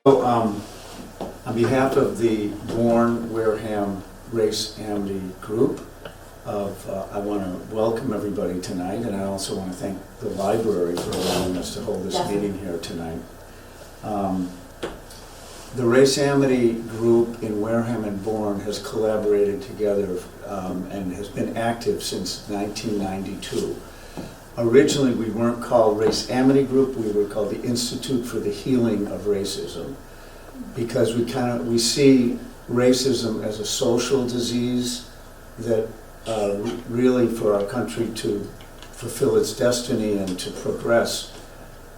So, on behalf of the Bourne-Wareham Race Amity group, I want to welcome everybody tonight, and I also want to thank the library for allowing us to hold this meeting here tonight. The Race Amity group in Wareham and Bourne has collaborated together and has been active since 1992. Originally, we weren't called Race Amity Group, we were called the Institute for the Healing of Racism, because we see racism as a social disease that really, for our country to fulfill its destiny and to progress,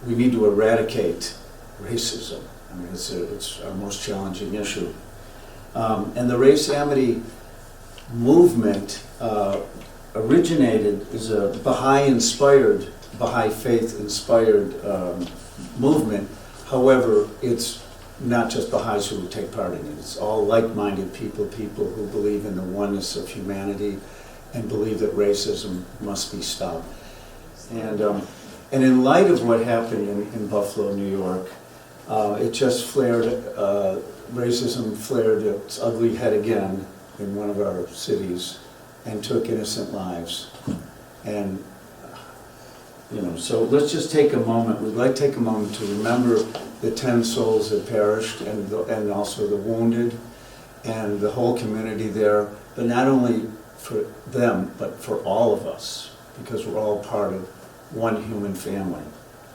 we need to eradicate racism. I mean, it's our most challenging issue. And the Race Amity movement originated as a Baha'i-inspired, Baha'i faith-inspired movement. However, it's not just Baha'is who take part in it. It's all like-minded people who believe in the oneness of humanity and believe that racism must be stopped. And in light of what happened in Buffalo, New York, it just flared, racism flared its ugly head again in one of our cities and took innocent lives. And, so let's just take a moment. We'd like to take a moment to remember the 10 souls that perished and also the wounded and the whole community there, but not only for them, but for all of us, because we're all part of one human family,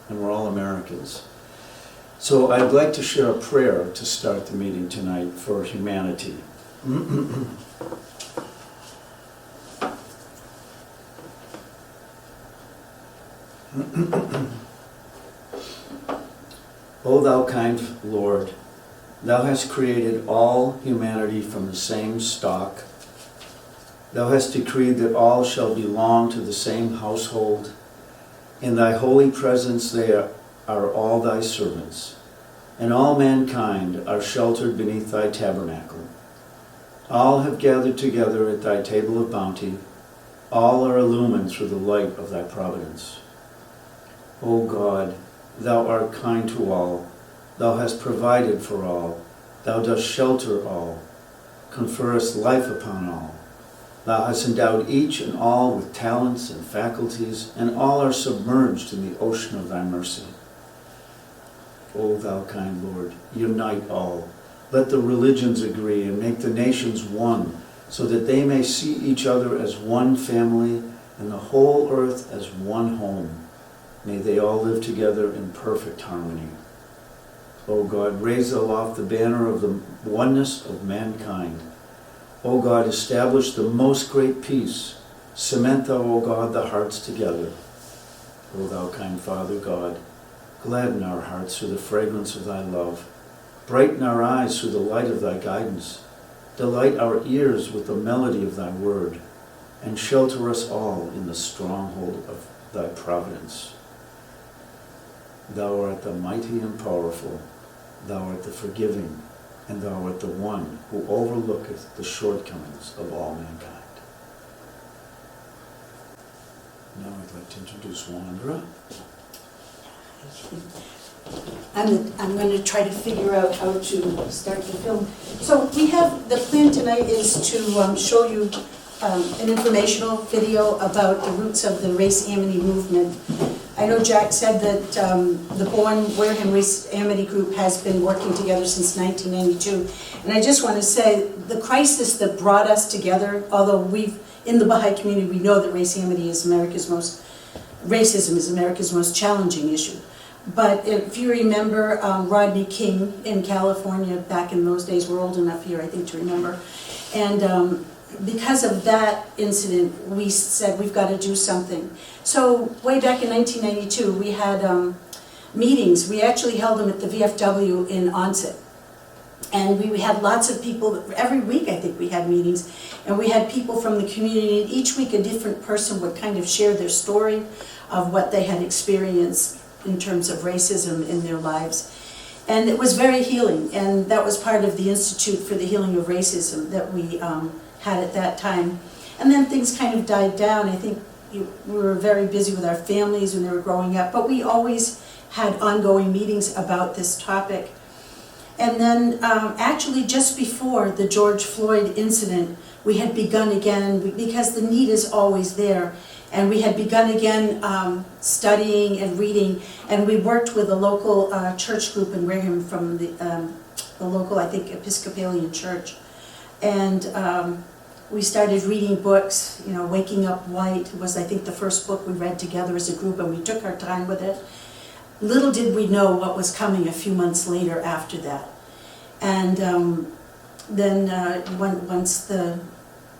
and we're all Americans. So I'd like to share a prayer to start the meeting tonight for humanity. O thou kind Lord, thou hast created all humanity from the same stock. Thou hast decreed that all shall belong to the same household. In thy holy presence they are all thy servants, and all mankind are sheltered beneath thy tabernacle. All have gathered together at thy table of bounty. All are illumined through the light of thy providence. O God, thou art kind to all. Thou hast provided for all. Thou dost shelter all. Conferrest life upon all. Thou hast endowed each and all with talents and faculties, and all are submerged in the ocean of thy mercy. O thou kind Lord, unite all. Let the religions agree and make the nations one, so that they may see each other as one family and the whole earth as one home. May they all live together in perfect harmony. O God, raise aloft the banner of the oneness of mankind. O God, establish the most great peace. Cement thou, O God, the hearts together. O thou kind Father God, gladden our hearts through the fragrance of thy love. Brighten our eyes through the light of thy guidance. Delight our ears with the melody of thy word, and shelter us all in the stronghold of thy providence. Thou art the mighty and powerful. Thou art the forgiving, and thou art the one who overlooketh the shortcomings of all mankind. Now I'd like to introduce Wandra. I'm going to try to figure out how to start the film. So the plan tonight is to show you an informational video about the roots of the Race Amity movement. I know Jack said that the Bourne-Wareham Race Amity group has been working together since 1992. And I just want to say the crisis that brought us together, although in the Baha'i community, we know that race amity is racism is America's most challenging issue. But if you remember Rodney King in California back in those days, we're old enough here, I think, to remember. And because of that incident, we said we've got to do something. So way back in 1992, we had meetings. We actually held them at the VFW in Onset. And we had lots of people, every week I think we had meetings, and we had people from the community. Each week a different person would kind of share their story of what they had experienced in terms of racism in their lives. And it was very healing, and that was part of the Institute for the Healing of Racism that we had at that time. And then things kind of died down. I think we were very busy with our families when they were growing up, but we always had ongoing meetings about this topic. And then actually just before the George Floyd incident, we had begun again, because the need is always there, and we had begun again studying and reading, and we worked with a local church group in Wareham from the local, I think, Episcopalian church. And we started reading books, you know, Waking Up White was, I think, the first book we read together as a group, and we took our time with it. Little did we know what was coming a few months later after that. And then once the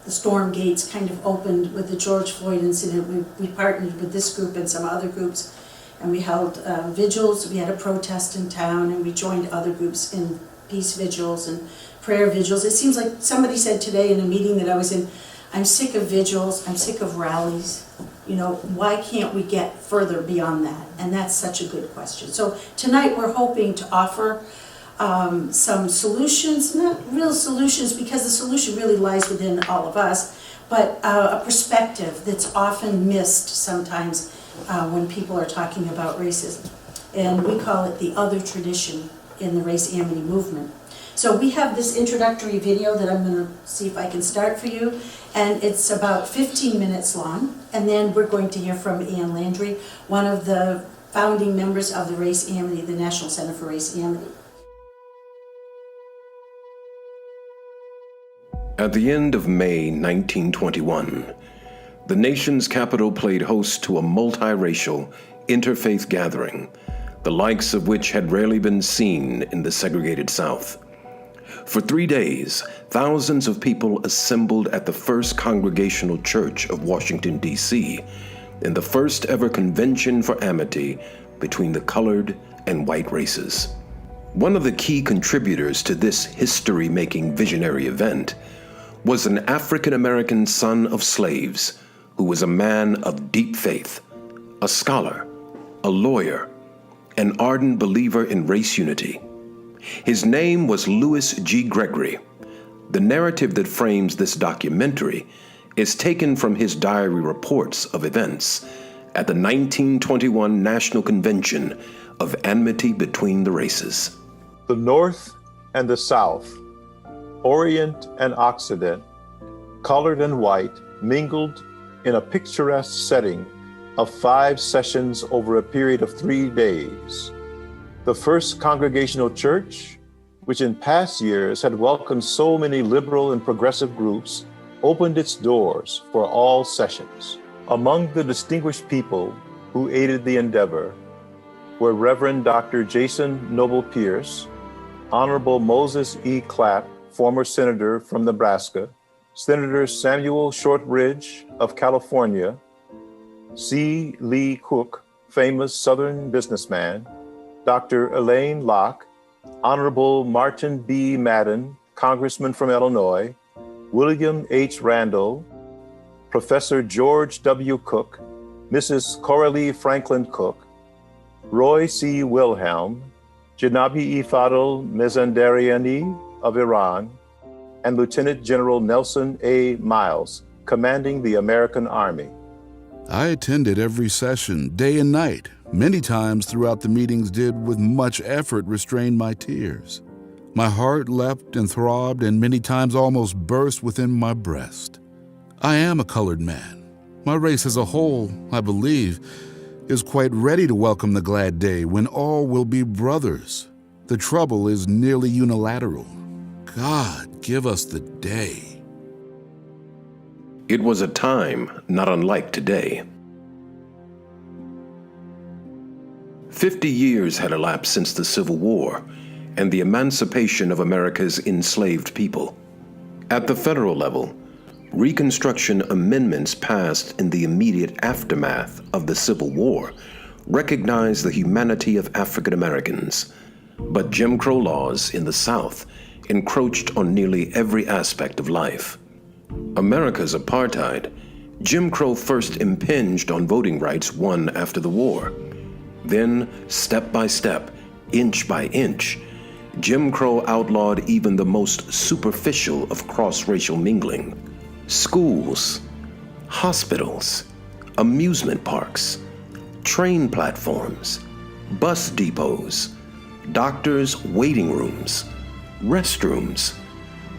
storm gates kind of opened with the George Floyd incident, we partnered with this group and some other groups, and we held vigils. We had a protest in town, and we joined other groups in peace vigils and prayer vigils. It seems like somebody said today in a meeting that I was in, I'm sick of vigils, I'm sick of rallies. You know, why can't we get further beyond that? And that's such a good question. So tonight we're hoping to offer some solutions, not real solutions, because the solution really lies within all of us, but a perspective that's often missed sometimes when people are talking about racism. And we call it the other tradition in the Race Amity movement. So we have this introductory video that I'm going to see if I can start for you, and it's about 15 minutes long, and then we're going to hear from Ann Landry, one of the founding members of the Race Amity, the National Center for Race Amity. At the end of May 1921, the nation's capital played host to a multiracial, interfaith gathering, the likes of which had rarely been seen in the segregated South. For 3 days, thousands of people assembled at the First Congregational Church of Washington, D.C., in the first ever convention for amity between the colored and white races. One of the key contributors to this history-making visionary event was an African-American son of slaves who was a man of deep faith, a scholar, a lawyer, an ardent believer in race unity. His name was Louis G. Gregory. The narrative that frames this documentary is taken from his diary reports of events at the 1921 National Convention of Amity Between the Races. The North and the South, Orient and Occident, colored and white, mingled in a picturesque setting of 5 sessions over a period of 3 days. The First Congregational Church, which in past years had welcomed so many liberal and progressive groups, opened its doors for all sessions. Among the distinguished people who aided the endeavor were Reverend Dr. Jason Noble Pierce, Honorable Moses E. Clapp, former senator from Nebraska, Senator Samuel Shortridge of California, C. Lee Cook, famous Southern businessman, Dr. Elaine Locke, Honorable Martin B. Madden, Congressman from Illinois, William H. Randall, Professor George W. Cook, Mrs. Coralie Franklin Cook, Roy C. Wilhelm, Janabi Fadl Mezandariani of Iran, and Lieutenant General Nelson A. Miles, commanding the American Army. I attended every session, day and night. Many times throughout the meetings did with much effort restrain my tears. My heart leapt and throbbed and many times almost burst within my breast. I am a colored man. My race as a whole, I believe, is quite ready to welcome the glad day when all will be brothers. The trouble is nearly unilateral. God, give us the day. It was a time not unlike today. 50 years had elapsed since the Civil War and the emancipation of America's enslaved people. At the federal level, Reconstruction amendments passed in the immediate aftermath of the Civil War recognized the humanity of African Americans, but Jim Crow laws in the South encroached on nearly every aspect of life. America's apartheid, Jim Crow first impinged on voting rights won after the war. Then, step by step, inch by inch, Jim Crow outlawed even the most superficial of cross-racial mingling. Schools, hospitals, amusement parks, train platforms, bus depots, doctors' waiting rooms, restrooms,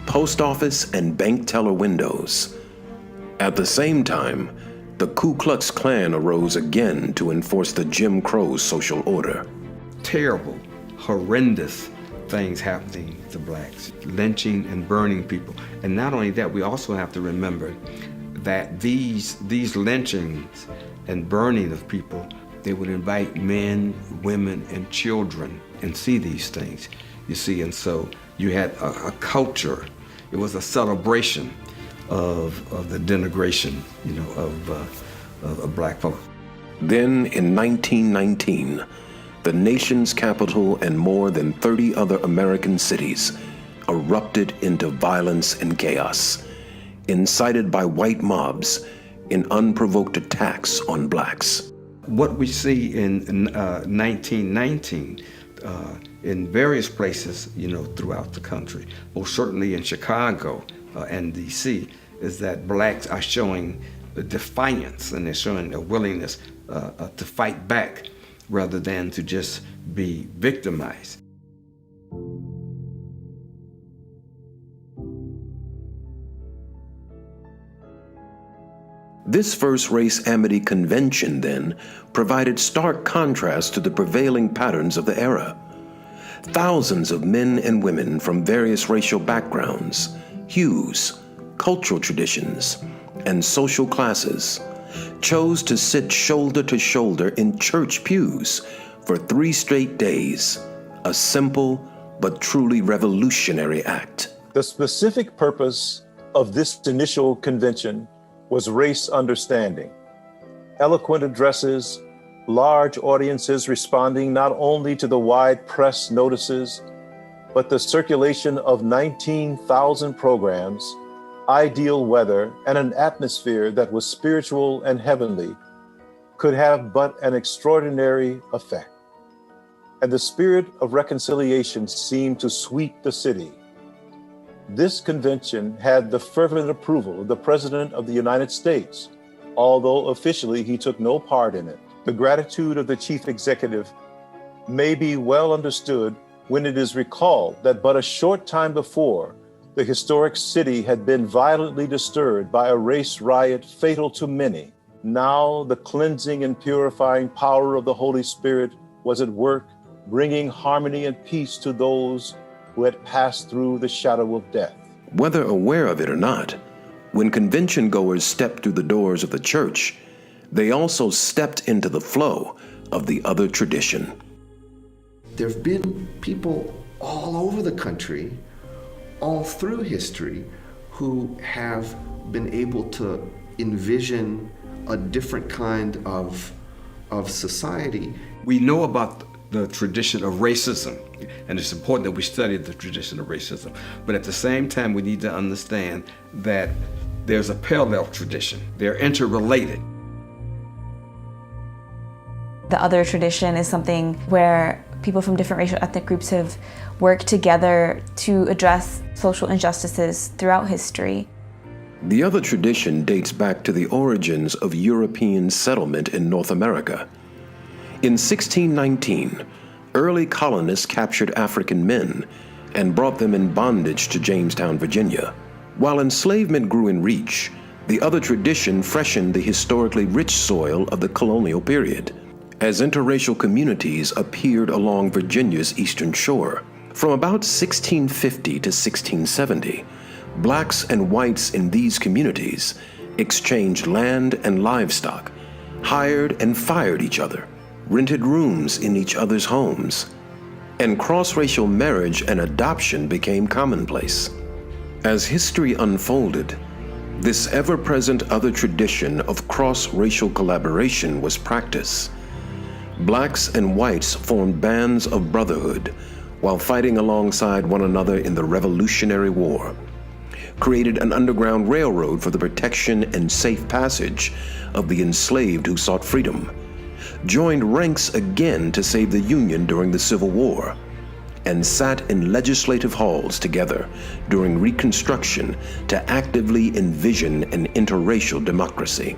post office and bank teller windows. At the same time, the Ku Klux Klan arose again to enforce the Jim Crow social order. Terrible, horrendous things happening to blacks, lynching and burning people. And not only that, we also have to remember that these lynchings and burning of people, they would invite men, women, and children and see these things, you see. And so you had a culture. It was a celebration of the denigration, of black folk. Then in 1919, the nation's capital and more than 30 other American cities erupted into violence and chaos, incited by white mobs in unprovoked attacks on blacks. What we see in 1919 in various places, throughout the country, most certainly in Chicago and DC, is that blacks are showing defiance, and they're showing a willingness to fight back rather than to just be victimized. This first Race Amity convention, then, provided stark contrast to the prevailing patterns of the era. Thousands of men and women from various racial backgrounds, hues, cultural traditions, and social classes chose to sit shoulder to shoulder in church pews for 3 straight days, a simple but truly revolutionary act. The specific purpose of this initial convention was race understanding. Eloquent addresses, large audiences responding not only to the wide press notices, but the circulation of 19,000 programs, ideal weather, and an atmosphere that was spiritual and heavenly could have but an extraordinary effect. And the spirit of reconciliation seemed to sweep the city. This convention had the fervent approval of the President of the United States, although officially he took no part in it. The gratitude of the Chief Executive may be well understood when it is recalled that but a short time before, the historic city had been violently disturbed by a race riot fatal to many. Now the cleansing and purifying power of the Holy Spirit was at work, bringing harmony and peace to those who had passed through the shadow of death. Whether aware of it or not, when convention goers stepped through the doors of the church, they also stepped into the flow of the other tradition. There have been people all over the country, all through history, who have been able to envision a different kind of society. We know about the tradition of racism, and it's important that we study the tradition of racism. But at the same time, we need to understand that there's a parallel tradition. They're interrelated. The other tradition is something where people from different racial ethnic groups have worked together to address social injustices throughout history. The other tradition dates back to the origins of European settlement in North America. In 1619, early colonists captured African men and brought them in bondage to Jamestown, Virginia. While enslavement grew in reach, the other tradition freshened the historically rich soil of the colonial period, as interracial communities appeared along Virginia's eastern shore. From about 1650 to 1670, blacks and whites in these communities exchanged land and livestock, hired and fired each other, rented rooms in each other's homes, and cross-racial marriage and adoption became commonplace. As history unfolded, this ever-present other tradition of cross-racial collaboration was practiced. Blacks and whites formed bands of brotherhood while fighting alongside one another in the Revolutionary War, created an underground railroad for the protection and safe passage of the enslaved who sought freedom, joined ranks again to save the Union during the Civil War, and sat in legislative halls together during Reconstruction to actively envision an interracial democracy.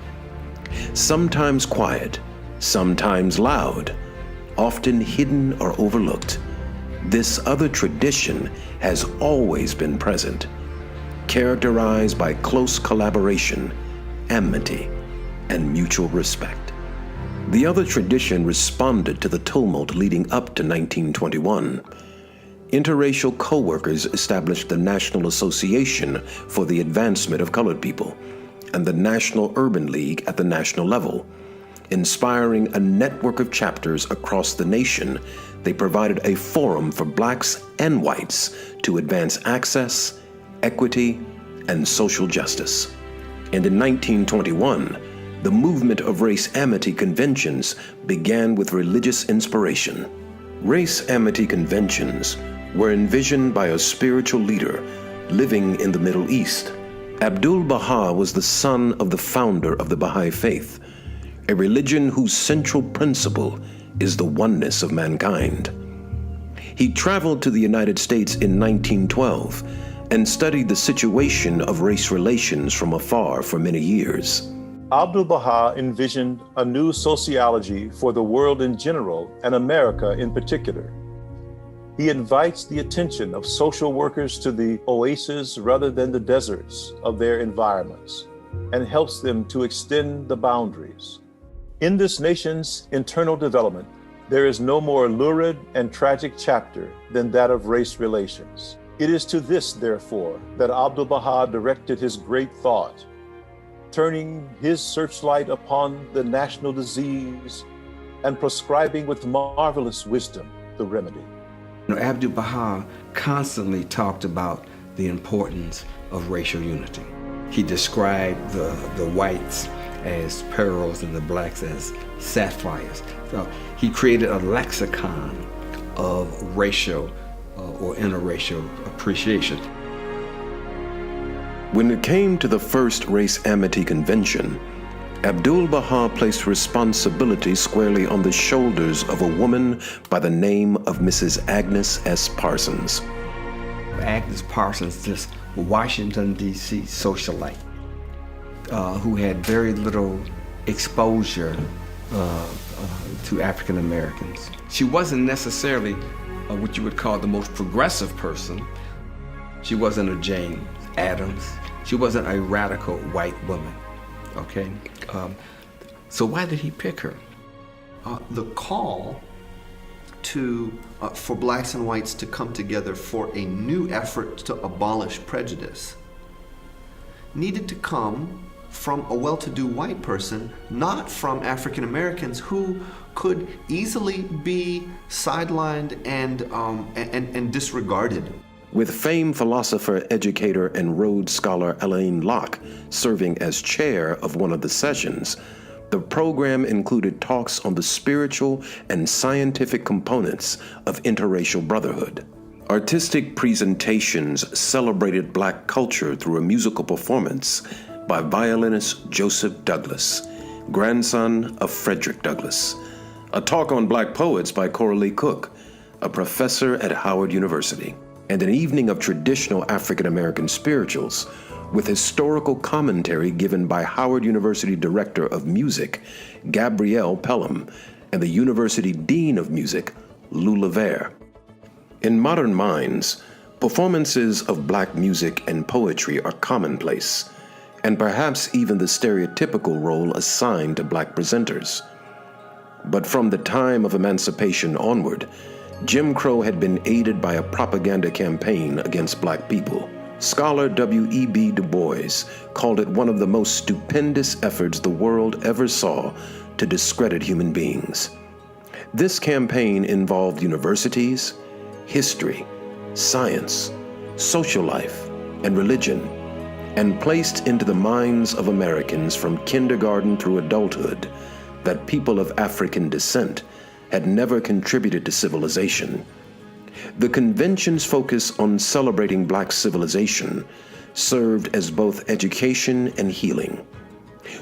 Sometimes quiet, sometimes loud, often hidden or overlooked, this other tradition has always been present, characterized by close collaboration, amity, and mutual respect. The other tradition responded to the tumult leading up to 1921. Interracial co-workers established the National Association for the Advancement of Colored People and the National Urban League at the national level. Inspiring a network of chapters across the nation, they provided a forum for blacks and whites to advance access, equity, and social justice. And in 1921, the movement of Race Amity conventions began with religious inspiration. Race Amity conventions were envisioned by a spiritual leader living in the Middle East. Abdul-Baha was the son of the founder of the Baha'i Faith, a religion whose central principle is the oneness of mankind. He traveled to the United States in 1912 and studied the situation of race relations from afar for many years. Abdul-Baha envisioned a new sociology for the world in general and America in particular. He invites the attention of social workers to the oases rather than the deserts of their environments and helps them to extend the boundaries. In this nation's internal development, there is no more lurid and tragic chapter than that of race relations. It is to this, therefore, that Abdul-Baha directed his great thought, turning his searchlight upon the national disease and prescribing with marvelous wisdom the remedy. Abdul-Baha constantly talked about the importance of racial unity. He described the whites as pearls and the blacks as sapphires. So he created a lexicon of racial or interracial appreciation. When it came to the first Race Amity convention, Abdul-Baha placed responsibility squarely on the shoulders of a woman by the name of Mrs. Agnes S. Parsons. Agnes Parsons, this Washington, D.C. socialite who had very little exposure to African Americans. She wasn't necessarily what you would call the most progressive person. She wasn't a Jane Addams. She wasn't a radical white woman, okay? So why did he pick her? The call for blacks and whites to come together for a new effort to abolish prejudice needed to come from a well-to-do white person, not from African Americans who could easily be sidelined and disregarded. With famed philosopher, educator, and Rhodes Scholar Alain Locke serving as chair of one of the sessions, the program included talks on the spiritual and scientific components of interracial brotherhood. Artistic presentations celebrated black culture through a musical performance by violinist Joseph Douglas, grandson of Frederick Douglass. A talk on black poets by Coralie Cook, a professor at Howard University. And an evening of traditional African American spirituals with historical commentary given by Howard University Director of Music, Gabrielle Pelham, and the University Dean of Music, Lou Levere. In modern minds, performances of black music and poetry are commonplace, and perhaps even the stereotypical role assigned to black presenters. But from the time of emancipation onward, Jim Crow had been aided by a propaganda campaign against black people. Scholar W.E.B. Du Bois called it one of the most stupendous efforts the world ever saw to discredit human beings. This campaign involved universities, history, science, social life, and religion, and placed into the minds of Americans from kindergarten through adulthood that people of African descent had never contributed to civilization. The convention's focus on celebrating black civilization served as both education and healing.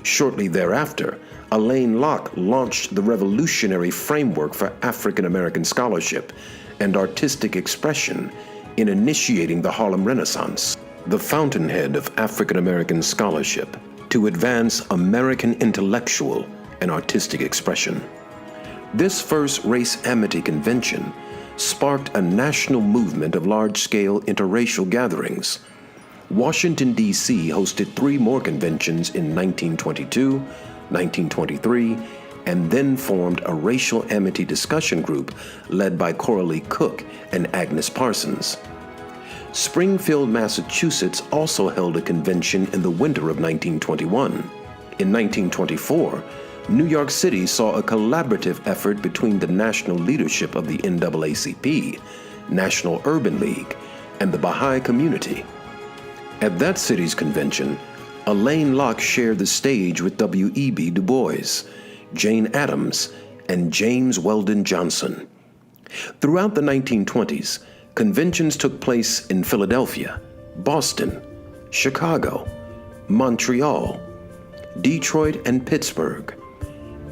Shortly thereafter, Alain Locke launched the revolutionary framework for African American scholarship and artistic expression in initiating the Harlem Renaissance, the fountainhead of African American scholarship, to advance American intellectual and artistic expression. This first Race Amity convention sparked a national movement of large-scale interracial gatherings. Washington, D.C. hosted 3 more conventions in 1922, 1923, and then formed a racial amity discussion group led by Coralie Cook and Agnes Parsons. Springfield, Massachusetts also held a convention in the winter of 1921. In 1924, New York City saw a collaborative effort between the national leadership of the NAACP, National Urban League, and the Baha'i community. At that city's convention, Elaine Locke shared the stage with W.E.B. Du Bois, Jane Addams, and James Weldon Johnson. Throughout the 1920s, conventions took place in Philadelphia, Boston, Chicago, Montreal, Detroit, and Pittsburgh.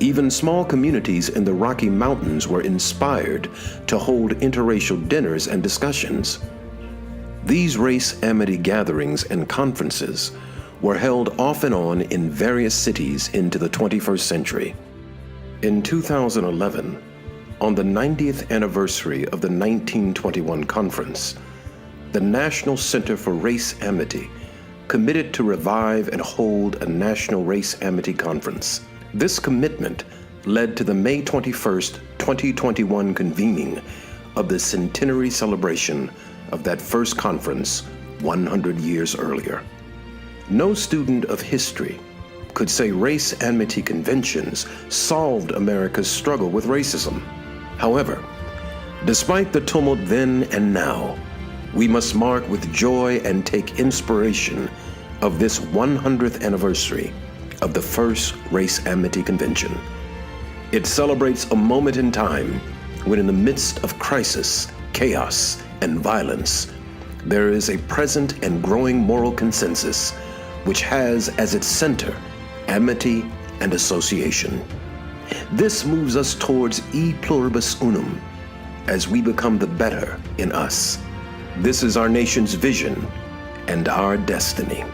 Even small communities in the Rocky Mountains were inspired to hold interracial dinners and discussions. These race amity gatherings and conferences were held off and on in various cities into the 21st century. In 2011, on the 90th anniversary of the 1921 conference, the National Center for Race Amity committed to revive and hold a National Race Amity Conference. This commitment led to the May 21st, 2021 convening of the centenary celebration of that first conference 100 years earlier. No student of history could say race amity conventions solved America's struggle with racism. However, despite the tumult then and now, we must mark with joy and take inspiration of this 100th anniversary of the first Race Amity Convention. It celebrates a moment in time when, in the midst of crisis, chaos, and violence, there is a present and growing moral consensus which has as its center amity and association. This moves us towards e pluribus unum as we become the better in us. This is our nation's vision and our destiny.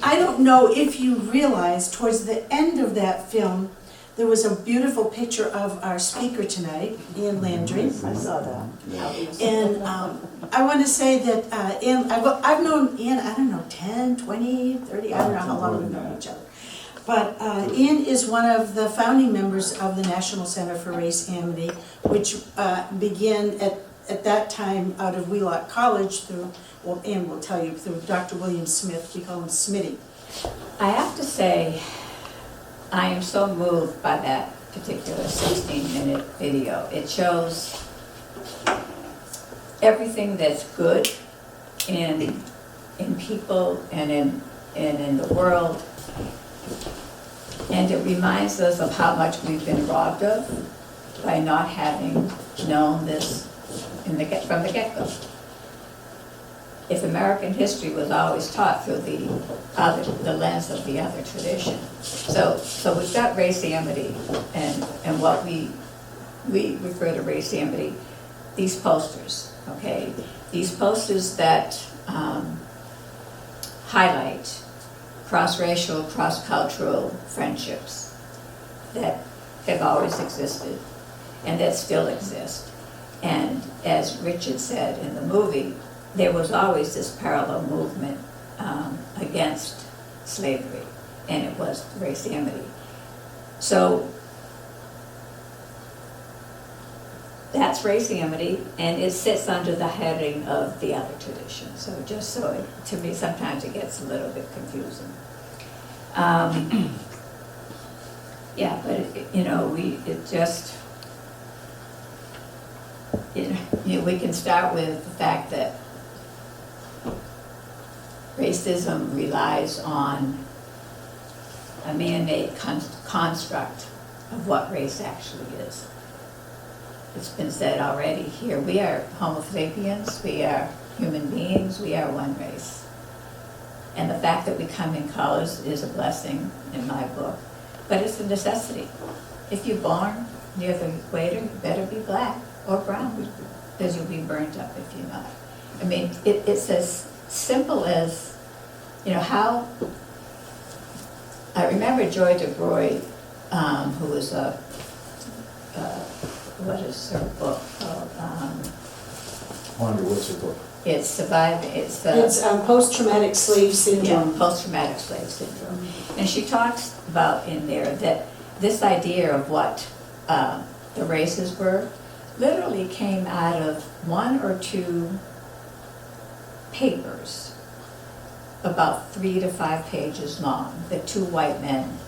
I don't know if you realize, towards the end of that film, there was a beautiful picture of our speaker tonight, Ann Landry. I saw that. And I want to say that Ann, I've known Ann, I don't know, 10, 20, 30, I don't know how long we've known each other. But Ann is one of the founding members of the National Center for Race Amity, which began at that time out of Wheelock College through, well, Ann will tell you, through Dr. William Smith. We call him Smitty. I have to say, I am so moved by that particular 16-minute video. It shows everything that's good in people and in the world, and it reminds us of how much we've been robbed of by not having known this from the get-go. If American history was always taught through the lens of the other tradition. So we've got race amity, and what we refer to race amity, these posters, okay? These posters that highlight cross-racial, cross-cultural friendships that have always existed and that still exist. And as Richard said in the movie, there was always this parallel movement against slavery, and it was race amity. So that's race amity, and it sits under the heading of the other tradition. So just so to me, sometimes it gets a little bit confusing. Yeah, but we can start with the fact that racism relies on a man-made construct of what race actually is. It's been said already here, we are Homo sapiens, we are human beings, we are one race. And the fact that we come in colors is a blessing in my book, but it's a necessity. If you're born near the equator, you better be black or brown, because you'll be burnt up if you're not. I mean, it's as simple as, you know, how, I remember Joy DeBroy, who was what is her book called? Wonder, what's her book? It's Surviving, it's post-traumatic slave syndrome. Yeah, post-traumatic slave syndrome. And she talks about in there that this idea of what the races were literally came out of 1 or 2 papers about 3 to 5 pages long that 2 white men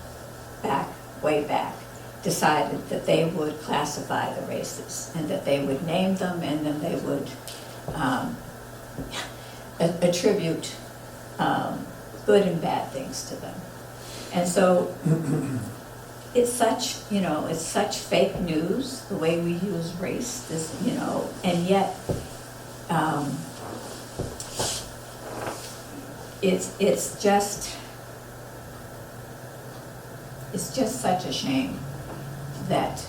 way back decided that they would classify the races and that they would name them, and then they would attribute good and bad things to them. And so it's such, you know, it's such fake news, the way we use race, this, you know, and yet it's just such a shame that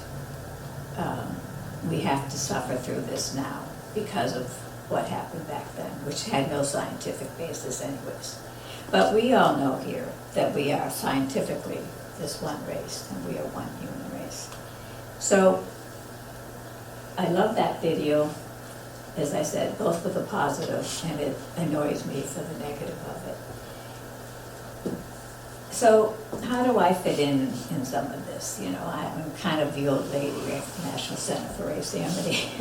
we have to suffer through this now because of what happened back then, which had no scientific basis anyways. But we all know here that we are scientifically this one race, and we are one human race. So I love that video, as I said, both for the positive, and it annoys me for the negative of it. So how do I fit in some of this? You know, I'm kind of the old lady at the National Center for Race Amity.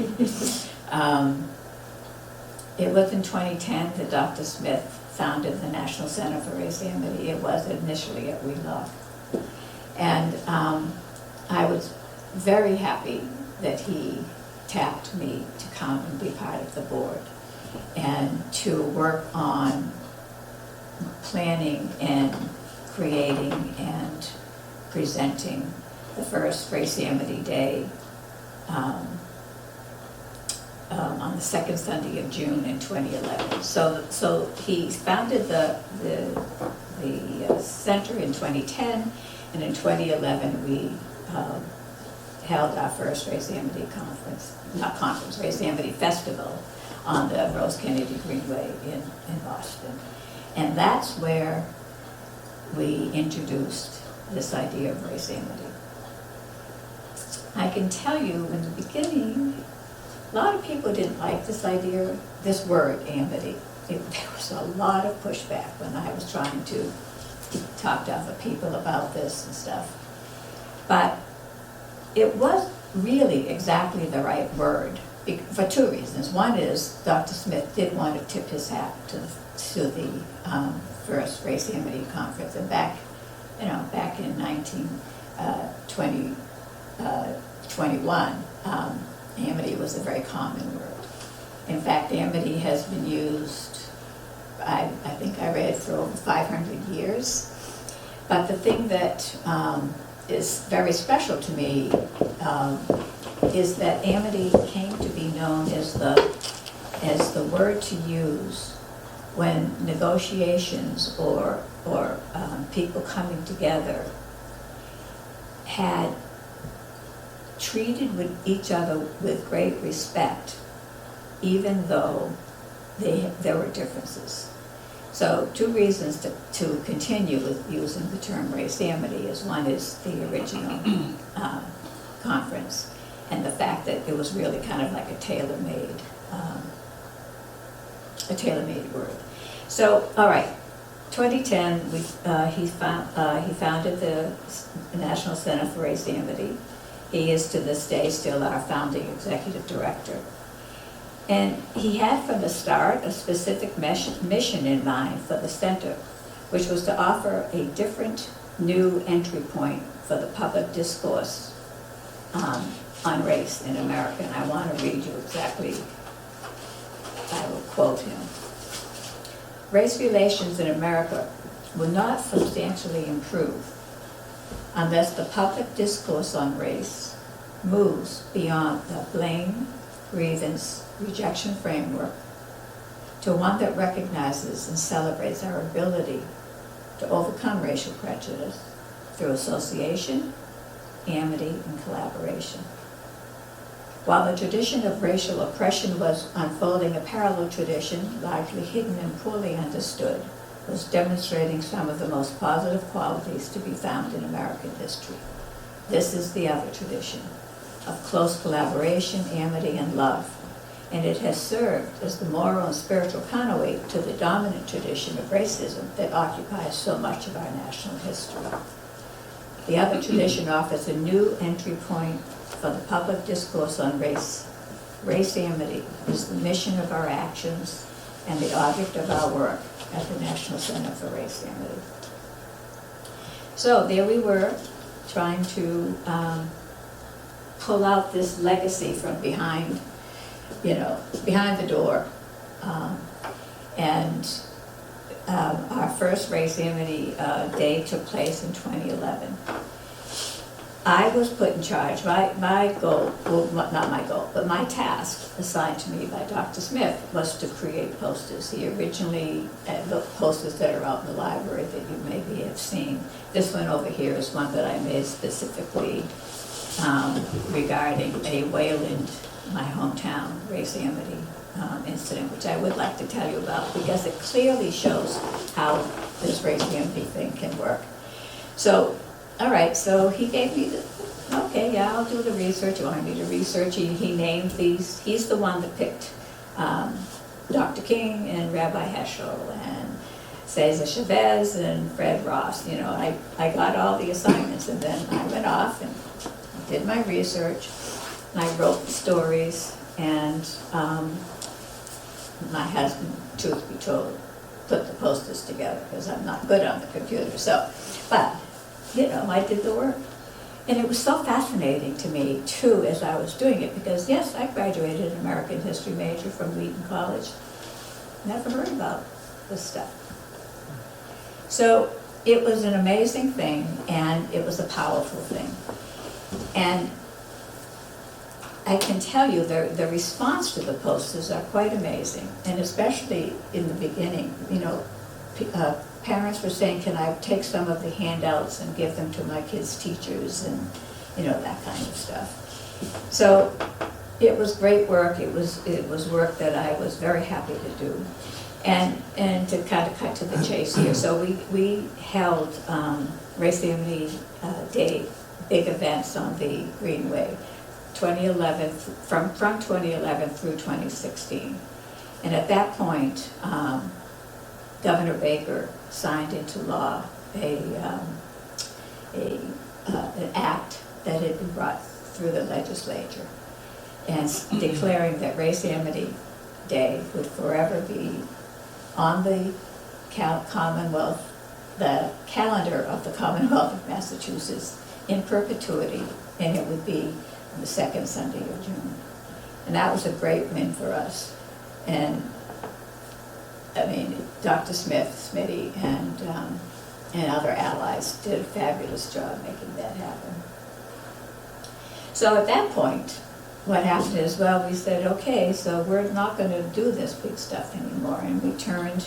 It was in 2010 that Dr. Smith founded the National Center for Race Amity. It was initially at Wheelock. And I was very happy that he tapped me to come and be part of the board and to work on planning and creating and presenting the first Race Amity Day on the second Sunday of June in 2011. So he founded the center in 2010, and in 2011 we held our first Race Amity Race Amity Festival on the Rose Kennedy Greenway in Boston. And that's where we introduced this idea of Race Amity. I can tell you in the beginning, a lot of people didn't like this idea, this word, amity. There was a lot of pushback when I was trying to talk to other people about this and stuff. But it was really exactly the right word for 2 reasons. One is Dr. Smith did want to tip his hat to the first Race Amity conference, and back in 1921, amity was a very common word. In fact, amity has been used, I think I read, for over 500 years. But the thing that is very special to me is that amity came to be known as the word to use when negotiations or people coming together had treated with each other with great respect, even though there were differences. So 2 reasons to continue with using the term Race Amity is, one is the original conference, and the fact that it was really kind of like a tailor-made word. So, all right, 2010, he founded the National Center for Race Amity. He is to this day still our founding executive director. And he had from the start a specific mission in mind for the center, which was to offer a different new entry point for the public discourse on race in America. And I want to read you exactly, I will quote him. Race relations in America will not substantially improve unless the public discourse on race moves beyond the blame, grievance, rejection framework to one that recognizes and celebrates our ability to overcome racial prejudice through association, amity, and collaboration. While the tradition of racial oppression was unfolding, a parallel tradition, largely hidden and poorly understood, was demonstrating some of the most positive qualities to be found in American history. This is the other tradition of close collaboration, amity, and love, and it has served as the moral and spiritual counterweight to the dominant tradition of racism that occupies so much of our national history. The other tradition offers a new entry point for the public discourse on race. Race Amity is the mission of our actions and the object of our work at the National Center for Race Amity. So there we were, trying to pull out this legacy from behind, behind the door. Our first Race Amity Day took place in 2011. I was put in charge. My goal, well, not my goal, but my task assigned to me by Dr. Smith was to create posters. He originally, the posters that are out in the library that you maybe have seen. This one over here is one that I made specifically regarding a Wayland, my hometown, Race Amity incident, which I would like to tell you about because it clearly shows how this Race Amity thing can work. So, all right, so he gave me okay, yeah, I'll do the research. You wanted me to research. He named these. He's the one that picked Dr. King and Rabbi Heschel and Cesar Chavez and Fred Ross. I got all the assignments, and then I went off and did my research. And I wrote the stories, and my husband, truth be told, put the posters together because I'm not good on the computer. But I did the work. And it was so fascinating to me, too, as I was doing it, because, yes, I graduated an American history major from Wheaton College. Never heard about this stuff. So it was an amazing thing, and it was a powerful thing. And I can tell you the response to the posters are quite amazing, and especially in the beginning, parents were saying, can I take some of the handouts and give them to my kids' teachers and, that kind of stuff. So it was great work. It was work that I was very happy to do. And to kind of cut to the chase here, so we held Race Amity Day, big events on the Greenway, 2011, from 2011 through 2016. And at that point, Governor Baker signed into law an act that had been brought through the legislature and declaring that Race Amity Day would forever be on the Commonwealth, the calendar of the Commonwealth of Massachusetts in perpetuity, and it would be on the second Sunday of June. And that was a great win for us. And Dr. Smitty, and other allies did a fabulous job making that happen. So at that point, what happened is, we said, okay, so we're not going to do this big stuff anymore, and we turned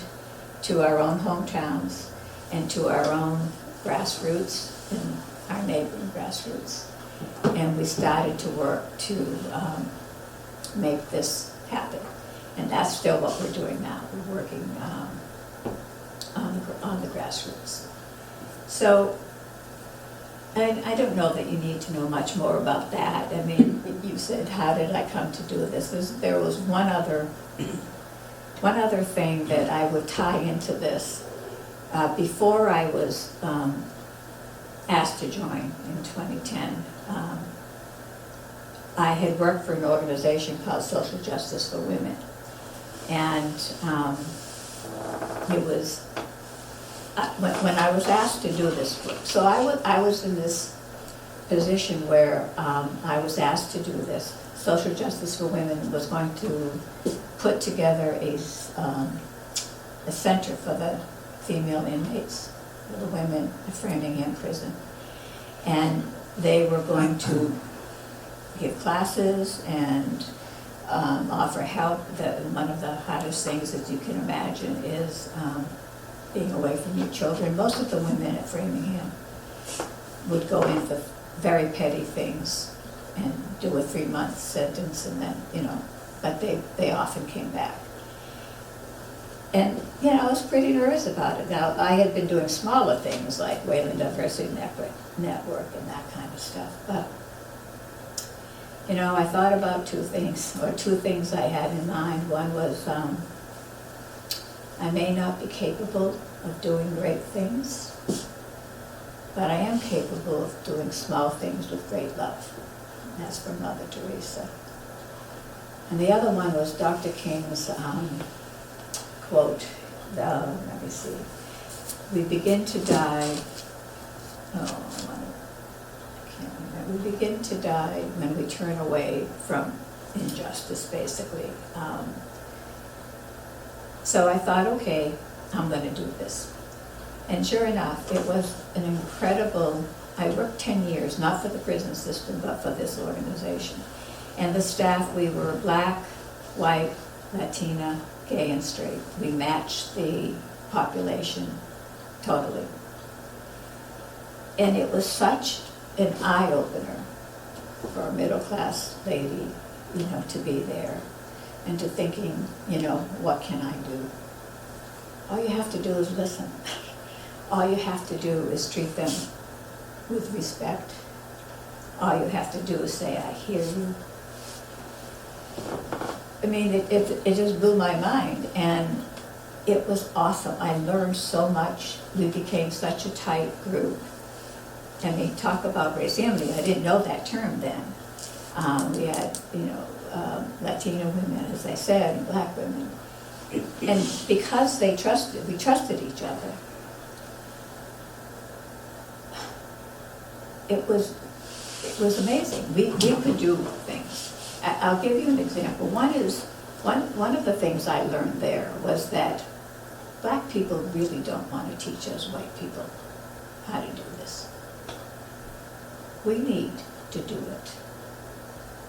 to our own hometowns and to our own grassroots and our neighboring grassroots, and we started to work to make this happen. And that's still what we're doing now. We're working on the grassroots. So I don't know that you need to know much more about that. You said, how did I come to do this? There was one other thing that I would tie into this. Before I was asked to join in 2010, I had worked for an organization called Social Justice for Women. And it was, when I was asked to do this work, so I was in this position where I was asked to do this. Social Justice for Women was going to put together a center for the female inmates, for the women at Framingham Prison. And they were going to give classes and offer help. One of the hardest things that you can imagine is being away from your children. Most of the women at Framingham would go in for very petty things and do a 3-month sentence and then, but they often came back. And, I was pretty nervous about it. Now, I had been doing smaller things like Wayland Diversity Network and that kind of stuff, but, I thought about two things I had in mind. One was I may not be capable of doing great things, but I am capable of doing small things with great love. And that's from Mother Teresa. And the other one was Dr. King's quote. Let me see. We begin to die. We begin to die when we turn away from injustice, basically. So I thought, okay, I'm going to do this. And sure enough, it was an incredible, I worked 10 years, not for the prison system, but for this organization. And the staff, we were black, white, Latina, gay, and straight. We matched the population totally. And it was such an eye-opener for a middle-class lady, to be there and to thinking, what can I do? All you have to do is listen. All you have to do is treat them with respect. All you have to do is say, I hear you. I mean, it just blew my mind, and it was awesome. I learned so much. We became such a tight group. I mean, talk about Race Amity. I didn't know that term then. We had, Latino women, as I said, and black women. And because we trusted each other, it was amazing. We could do things. I'll give you an example. One of the things I learned there was that black people really don't want to teach us white people how to do this. We need to do it.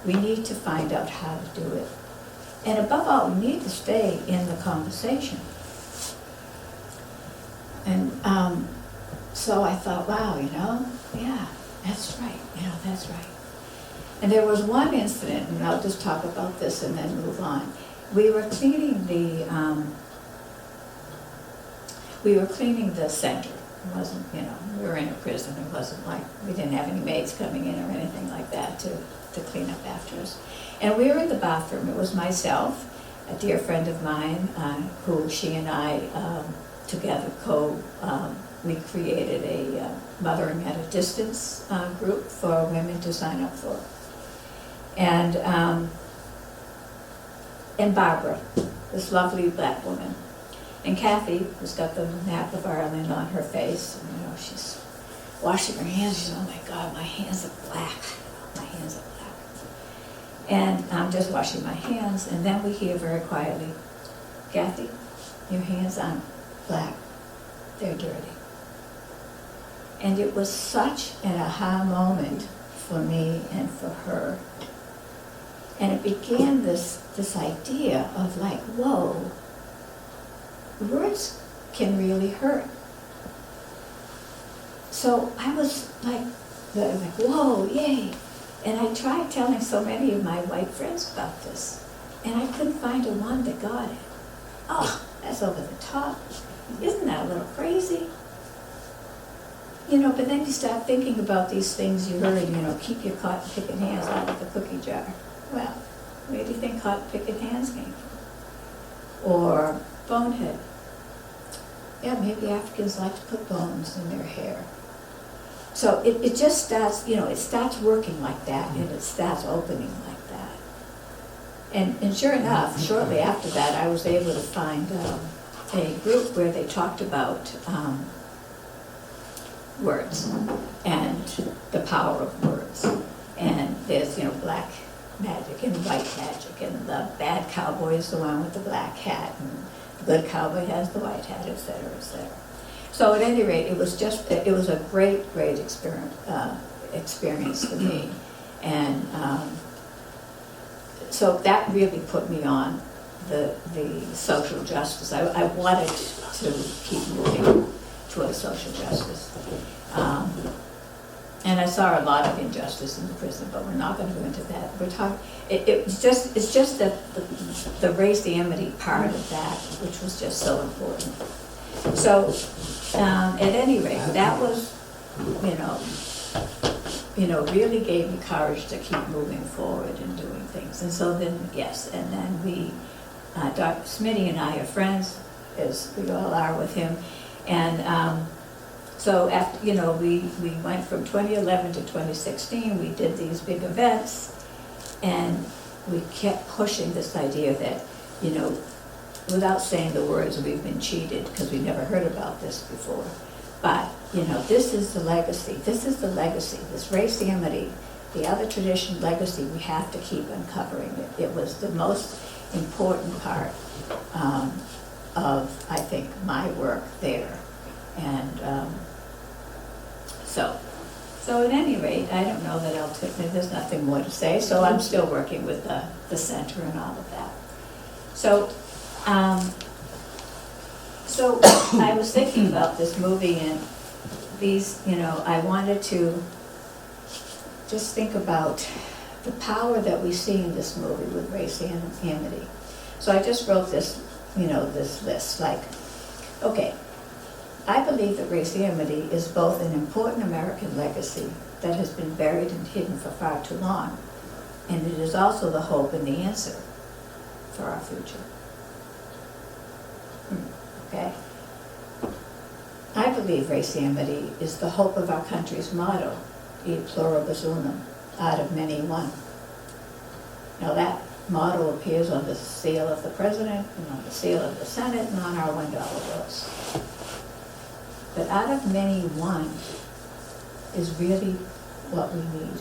We need to find out how to do it. And above all, we need to stay in the conversation. And so I thought, wow, yeah, that's right, that's right. And there was one incident, and I'll just talk about this and then move on. We were cleaning the center. It wasn't, we were in a prison. It wasn't like we didn't have any maids coming in or anything like that to clean up after us. And we were in the bathroom. It was myself, a dear friend of mine, who she and I together we created a Mothering at a Distance group for women to sign up for. And Barbara, this lovely black woman. And Kathy, who's got the map of Ireland on her face, and, she's washing her hands. She says, oh my God, my hands are black. My hands are black. And I'm just washing my hands, and then we hear very quietly, Kathy, your hands aren't black, they're dirty. And it was such an aha moment for me and for her. And it began this idea of like, whoa, words can really hurt. So I was like, whoa, yay. And I tried telling so many of my white friends about this, and I couldn't find a one that got it. Oh, that's over the top. Isn't that a little crazy? But then you start thinking about these things you heard, keep your cotton picking hands out of the cookie jar. Well, where do you think cotton picking hands came from? Or bonehead. Yeah, maybe Africans like to put bones in their hair. So it just starts, it starts working like that, and it starts opening like that. And sure enough, shortly after that, I was able to find a group where they talked about words and the power of words. And there's, black magic and white magic, and the bad cowboy is the one with the black hat, and the good cowboy has the white hat, et cetera, et cetera. So at any rate, it was a great experience for me. And so that really put me on the social justice. I wanted to keep moving towards social justice. And I saw a lot of injustice in the prison, but we're not going to go into that. We're talking. It's just that the Race Amity part of that, which was just so important. So, at any rate, that was, really gave me courage to keep moving forward and doing things. And so then, yes, and then we, Dr. Smitty and I are friends, as we all are with him, and. So after, we went from 2011 to 2016, we did these big events, and we kept pushing this idea that, without saying the words, we've been cheated, because we never heard about this before. But, this is the legacy. This is the legacy. This Race Amity, the other tradition legacy, we have to keep uncovering it. It was the most important part of, I think, my work there. And so at any rate, I don't know that there's nothing more to say, so I'm still working with the center and all of that. So I was thinking about this movie and these, I wanted to just think about the power that we see in this movie with Race Amity. So I just wrote this, this list, like, okay, I believe that Race Amity is both an important American legacy that has been buried and hidden for far too long, and it is also the hope and the answer for our future. Okay? I believe Race Amity is the hope of our country's motto, E pluribus unum, out of many one. Now that motto appears on the seal of the President, and on the seal of the Senate, and on our $1 bills. But out of many, one is really what we need.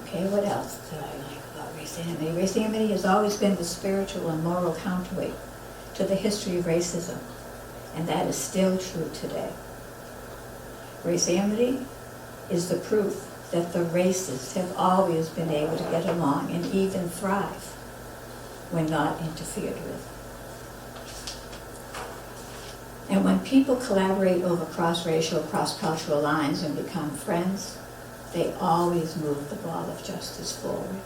Okay, what else did I like about Race Amity? Race Amity has always been the spiritual and moral counterweight to the history of racism, and that is still true today. Race Amity is the proof that the races have always been able to get along and even thrive when not interfered with. And when people collaborate over cross-racial, cross-cultural lines and become friends, they always move the ball of justice forward.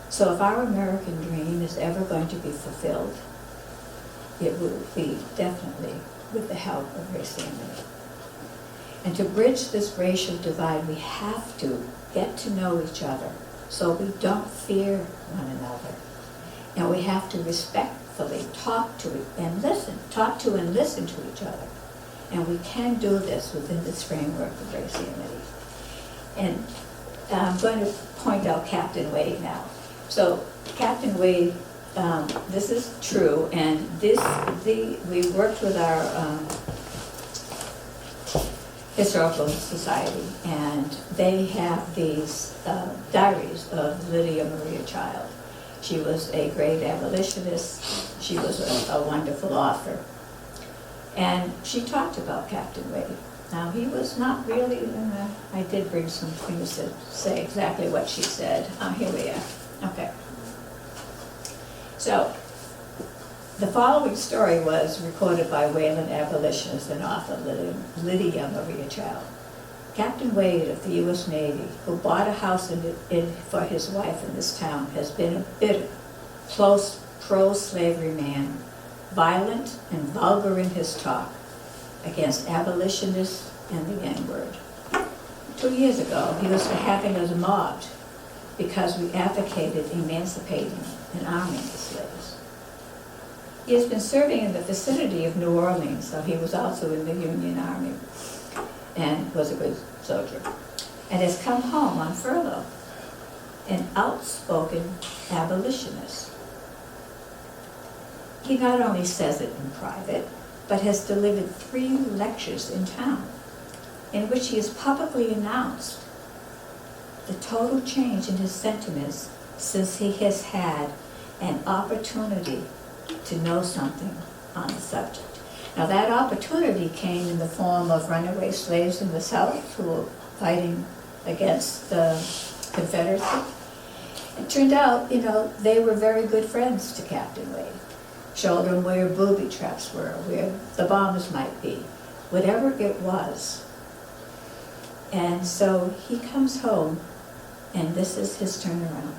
So if our American dream is ever going to be fulfilled, it will be definitely with the help of Race Amity. And to bridge this racial divide, we have to get to know each other so we don't fear one another. And we have to respectfully talk to and listen to each other. And we can do this within this framework of Race Amity. And I'm going to point out Captain Wade now. So Captain Wade, this is true, and we worked with our Historical Society, and they have these diaries of Lydia Maria Child. She was a great abolitionist. She was a wonderful author. And she talked about Captain Wade. Now, he was not really, I did bring some things to say exactly what she said. Here we are. Okay. So, the following story was recorded by Wayland abolitionist and author Lydia Maria Child. Captain Wade of the U.S. Navy, who bought a house for his wife in this town, has been a bitter, close pro-slavery man, violent and vulgar in his talk against abolitionists and the N-word. 2 years ago, he was having us mobbed because we advocated emancipating and arming the slaves. He has been serving in the vicinity of New Orleans, so he was also in the Union Army and was a good soldier, and has come home on furlough, an outspoken abolitionist. He not only says it in private, but has delivered 3 lectures in town, in which he has publicly announced the total change in his sentiments since he has had an opportunity to know something on the subject. Now that opportunity came in the form of runaway slaves in the South who were fighting against the Confederacy. It turned out, they were very good friends to Captain Wade. Showed him where booby traps were, where the bombs might be, whatever it was. And so he comes home, and this is his turnaround.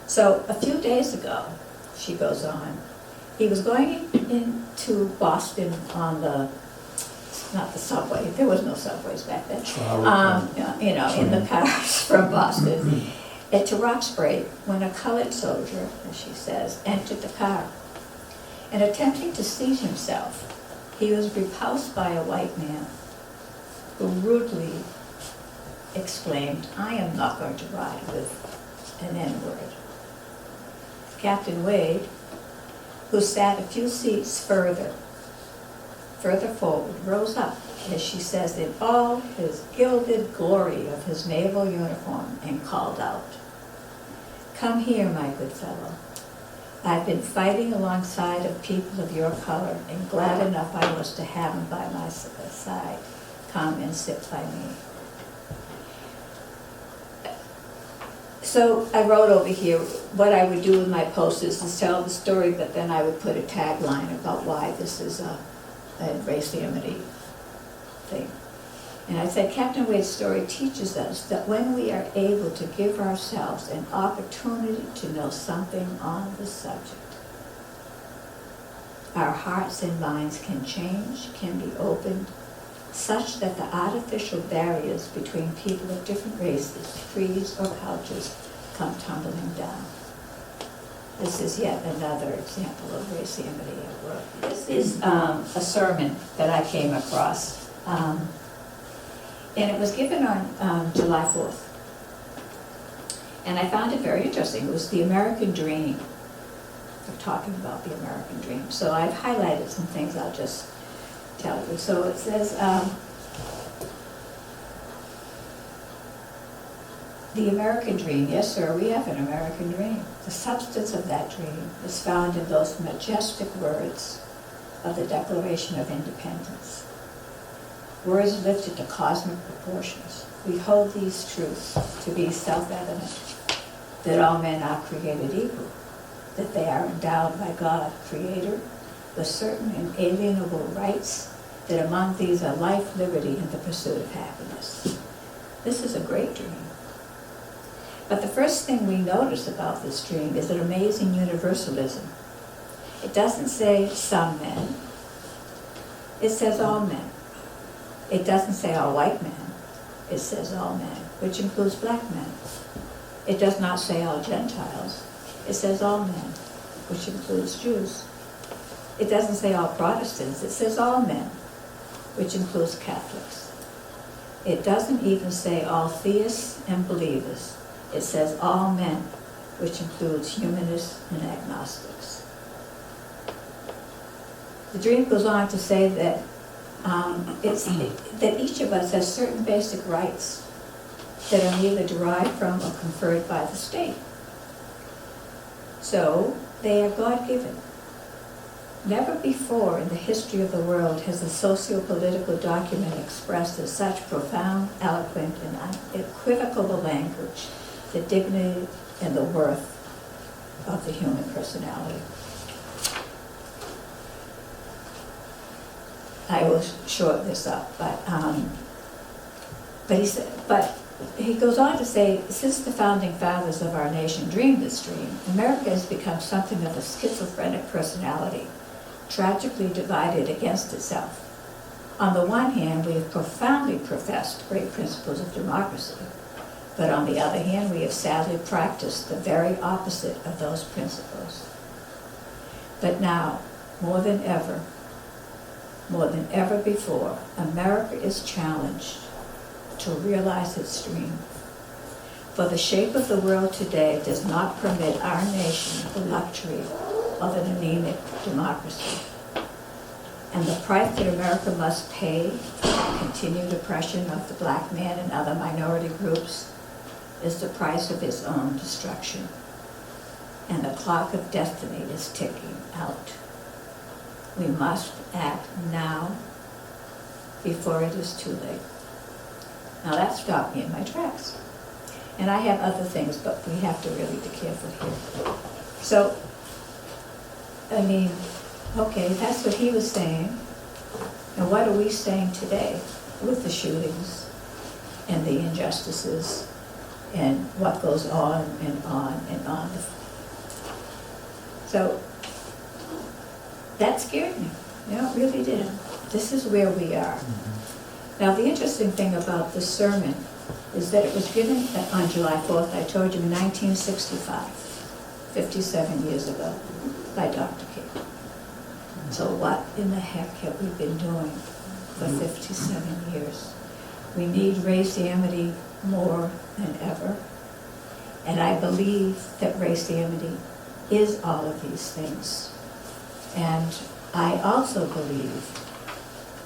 So a few days ago, she goes on, he was going into Boston on not the subway, there was no subways back then, in the cars from Boston, to Roxbury, when a colored soldier, as she says, entered the car. And attempting to seat himself, he was repulsed by a white man who rudely exclaimed, "I am not going to ride with an N-word." Captain Wade, who sat a few seats further forward, rose up, as she says, in all his gilded glory of his naval uniform, and called out, "Come here, my good fellow. I've been fighting alongside of people of your color, and glad enough I was to have them by my side. Come and sit by me." So I wrote over here, what I would do with my posters is tell the story, but then I would put a tagline about why this is a Race Amity thing. And I said, Captain Wade's story teaches us that when we are able to give ourselves an opportunity to know something on the subject, our hearts and minds can change, can be opened, such that the artificial barriers between people of different races, creeds, or cultures come tumbling down. This is yet another example of Race Amity at work. This is a sermon that I came across. And it was given on July 4th. And I found it very interesting. It was the American Dream. We're talking about the American Dream. So I've highlighted some things I'll just tell you. So it says, the American Dream. Yes, sir, we have an American dream. The substance of that dream is found in those majestic words of the Declaration of Independence. Words lifted to cosmic proportions. We hold these truths to be self-evident, that all men are created equal, that they are endowed by God, Creator, with certain inalienable rights, that among these are life, liberty, and the pursuit of happiness. This is a great dream. But the first thing we notice about this dream is an amazing universalism. It doesn't say some men. It says all men. It doesn't say all white men. It says all men, which includes black men. It does not say all Gentiles. It says all men, which includes Jews. It doesn't say all Protestants. It says all men, which includes Catholics. It doesn't even say all theists and believers. It says all men, which includes humanists and agnostics. The dream goes on to say that that each of us has certain basic rights that are neither derived from or conferred by the state. So they are God-given. Never before in the history of the world has a socio-political document expressed in such profound, eloquent, and unequivocal language the dignity and the worth of the human personality. I will short this up, but he goes on to say, since the founding fathers of our nation dreamed this dream, America has become something of a schizophrenic personality, tragically divided against itself. On the one hand, we have profoundly professed great principles of democracy, but on the other hand, we have sadly practiced the very opposite of those principles. But now, more than ever before, America is challenged to realize its dream. For the shape of the world today does not permit our nation the luxury of an anemic democracy. And the price that America must pay for the continued oppression of the black man and other minority groups is the price of its own destruction. And the clock of destiny is ticking out. We must act now before it is too late. Now that stopped me in my tracks. And I have other things, but we have to really be careful here. So, I mean, okay, that's what he was saying. And what are we saying today with the shootings and the injustices and what goes on and on and on? So, that scared me. You know, it really did. This is where we are. Now, the interesting thing about this sermon is that it was given on July 4th, I told you, in 1965, 57 years ago, by Dr. King. So what in the heck have we been doing for 57 years? We need Race Amity more than ever. And I believe that Race Amity is all of these things. And I also believe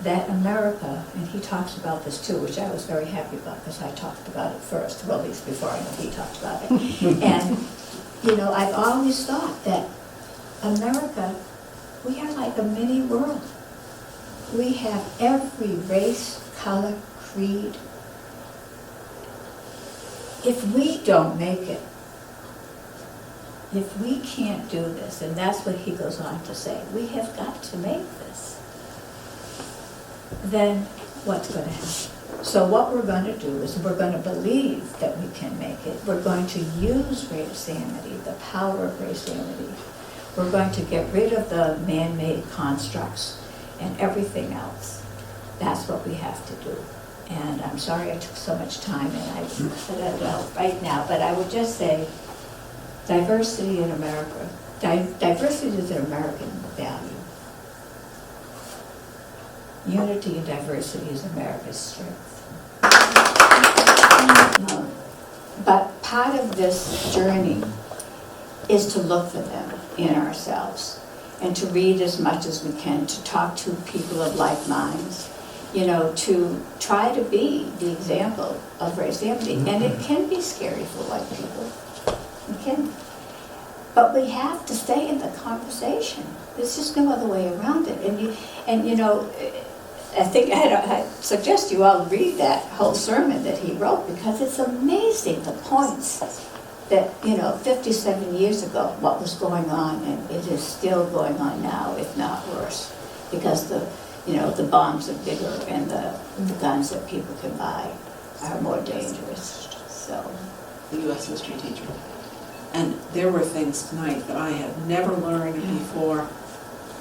that America, and he talks about this too, which I was very happy about because I talked about it first, well, at least before I know he talked about it. And, you know, I've always thought that America, we are like a mini world. We have every race, color, creed. If we don't make it, if we can't do this, and that's what he goes on to say, we have got to make this, then what's going to happen? So what we're going to do is we're going to believe that we can make it. We're going to use Race Amity, the power of Race Amity. We're going to get rid of the man-made constructs and everything else. That's what we have to do. And I'm sorry I took so much time and I put it out right now, but I would just say diversity in America. Diversity is an American value. Unity and diversity is America's strength. But part of this journey is to look for them in ourselves and to read as much as we can, to talk to people of like minds, you know, to try to be the example of Race Amity. And it can be scary for white people. It can. But we have to stay in the conversation. There's just no other way around it. And you know, I think I suggest you all read that whole sermon that he wrote because it's amazing the points that, you know, 57 years ago, what was going on, and it is still going on now, if not worse, because the bombs are bigger and the guns that people can buy are more dangerous. So, the U.S. history teacher, and there were things tonight that I had never learned before.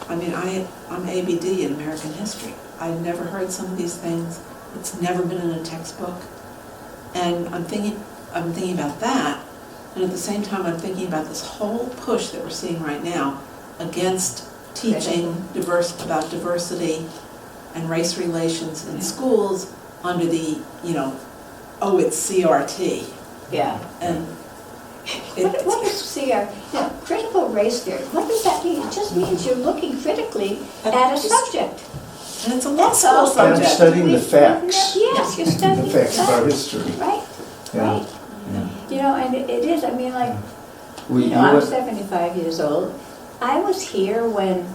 I mean, I'm ABD in American history. I'd never heard some of these things. It's never been in a textbook, and I'm thinking about that. And at the same time, I'm thinking about this whole push that we're seeing right now against teaching about diversity and race relations in schools under the, you know, oh, it's CRT. Yeah. And what is CRT? Critical race theory. What does that mean? It just means you're looking critically at a subject. And it's a law school I'm subject. studying the facts. Yes, you're studying the facts of our history. Right, Yeah. right. You know, and it is, I mean, like, We, I'm 75 years old. I was here when,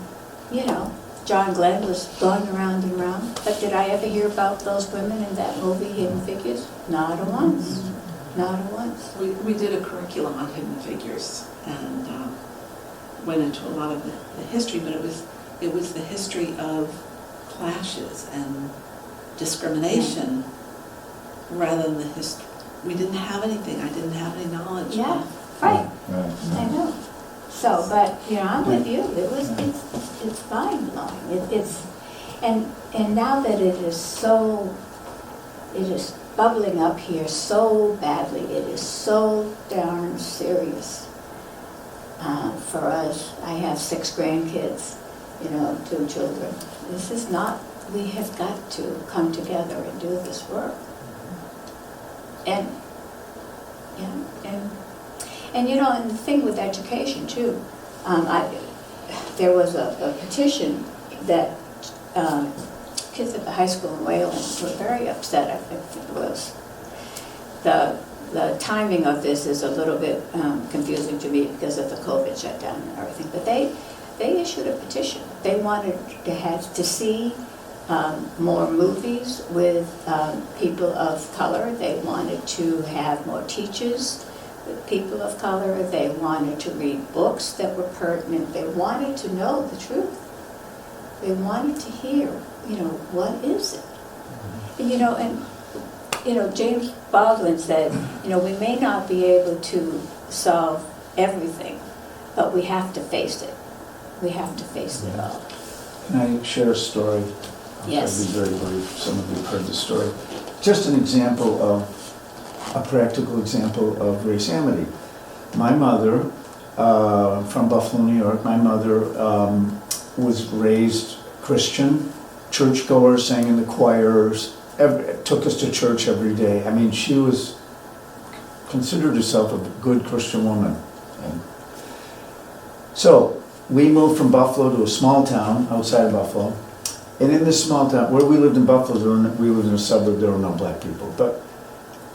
you know, John Glenn was going around and around. But did I ever hear about those women in that movie, Hidden Figures? Not a once. Not a once. We did a curriculum on Hidden Figures and went into a lot of the history, but it was the history of clashes and discrimination rather than the history. We didn't have anything. I didn't have any knowledge. Yeah, right. I know. So, but, you know, I'm with you. It's mind-blowing. And now that it is bubbling up here so badly, it is so darn serious for us. I have 6 grandkids, you know, 2 children. This is not, we have got to come together and do this work. And you know, and the thing with education too, there was a petition that kids at the high school in Wayland were very upset. I think it was the timing of this is a little bit confusing to me because of the COVID shutdown and everything. But they issued a petition. They wanted to see more movies with people of color. They wanted to have more teachers with people of color. They wanted to read books that were pertinent. They wanted to know the truth. They wanted to hear, what is it? And, James Baldwin said, we may not be able to solve everything, but we have to face it. We have to face it all. Can I share a story? Yes. I'll be very brief. Some of you have heard the story. Just an example of, a practical example of Race Amity. My mother, from Buffalo, New York, my mother was raised Christian, churchgoer, sang in the choirs, took us to church every day. I mean, she considered herself a good Christian woman. And so we moved from Buffalo to a small town outside of Buffalo. And in this small town, where we lived in Buffalo, we lived in a suburb, there were no black people. But